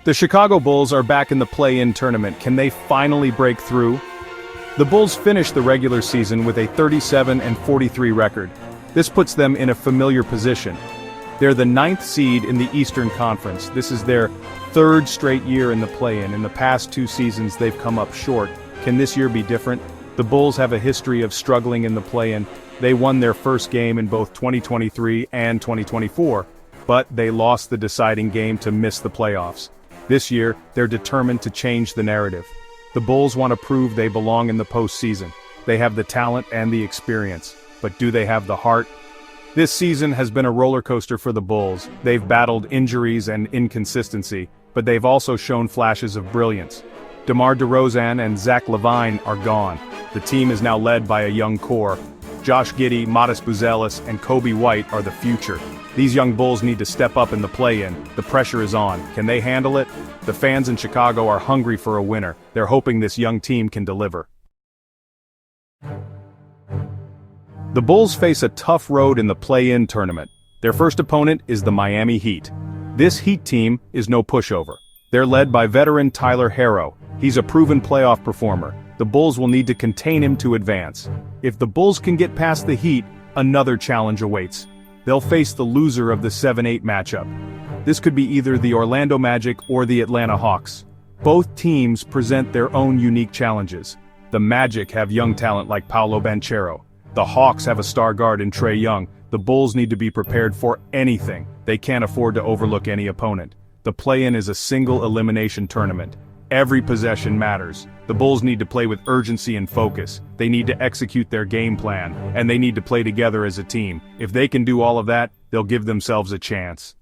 The Chicago Bulls are back in the play-in tournament. Can they finally break through? The Bulls finished the regular season with a 37-43 record. This puts them in a familiar position. They're the 9th seed in the Eastern Conference. This is their 3rd straight year in the play-in. In the past 2 seasons, they've come up short. Can this year be different? The Bulls have a history of struggling in the play-in. They won their first game in both 2023 and 2024, but they lost the deciding game to miss the playoffs. This year, they're determined to change the narrative. The Bulls want to prove they belong in the postseason. They have the talent and the experience, but do they have the heart? This season has been a roller coaster for the Bulls. They've battled injuries and inconsistency, but they've also shown flashes of brilliance. DeMar DeRozan and Zach LaVine are gone. The team is now led by a young core. Josh Giddey, Modest Buzelis, and Coby White are the future. These young Bulls need to step up in the play-in. The pressure is on. Can they handle it? The fans in Chicago are hungry for a winner. They're hoping this young team can deliver. The Bulls face a tough road in the play-in tournament. Their first opponent is the Miami Heat. This Heat team is no pushover. They're led by veteran Tyler Herro. He's a proven playoff performer. The Bulls will need to contain him to advance. If the Bulls can get past the Heat, another challenge awaits. They'll face the loser of the 7-8 matchup. This could be either the Orlando Magic or the Atlanta Hawks. Both teams present their own unique challenges. The Magic have young talent like Paolo Banchero. The Hawks have a star guard in Trae Young. The Bulls need to be prepared for anything. They can't afford to overlook any opponent. The play-in is a single elimination tournament. Every possession matters. The Bulls need to play with urgency and focus. They need to execute their game plan, and they need to play together as a team. If they can do all of that, they'll give themselves a chance.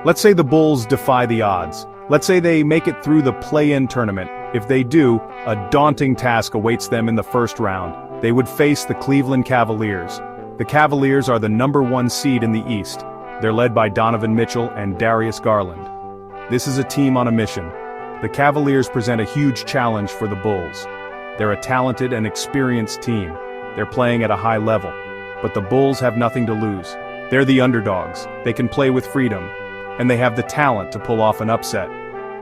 Let's say the Bulls defy the odds. Let's say they make it through the play-in tournament. If they do, a daunting task awaits them in the first round. They would face the Cleveland Cavaliers. The Cavaliers are the #1 seed in the East. They're led by Donovan Mitchell and Darius Garland. This is a team on a mission. The Cavaliers present a huge challenge for the Bulls. They're a talented and experienced team. They're playing at a high level. But the Bulls have nothing to lose. They're the underdogs. They can play with freedom. And they have the talent to pull off an upset.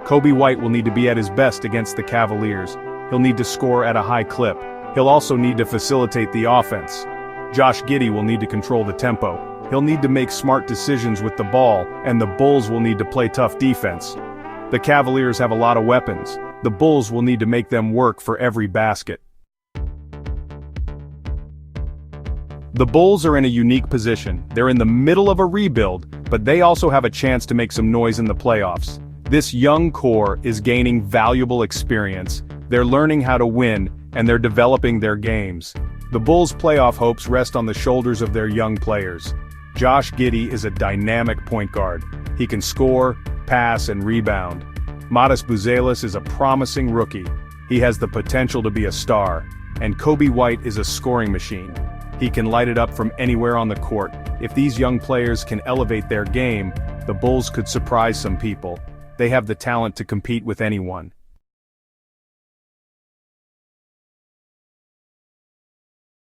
Coby White will need to be at his best against the Cavaliers. He'll need to score at a high clip. He'll also need to facilitate the offense. Josh Giddey will need to control the tempo. He'll need to make smart decisions with the ball, and the Bulls will need to play tough defense. The Cavaliers have a lot of weapons. The Bulls will need to make them work for every basket. The Bulls are in a unique position. They're in the middle of a rebuild, but they also have a chance to make some noise in the playoffs. This young core is gaining valuable experience. They're learning how to win, and they're developing their games. The Bulls' playoff hopes rest on the shoulders of their young players. Josh Giddey is a dynamic point guard. He can score, pass, and rebound. Modest Buzelis is a promising rookie. He has the potential to be a star. And Coby White is a scoring machine. He can light it up from anywhere on the court. If these young players can elevate their game, the Bulls could surprise some people. They have the talent to compete with anyone.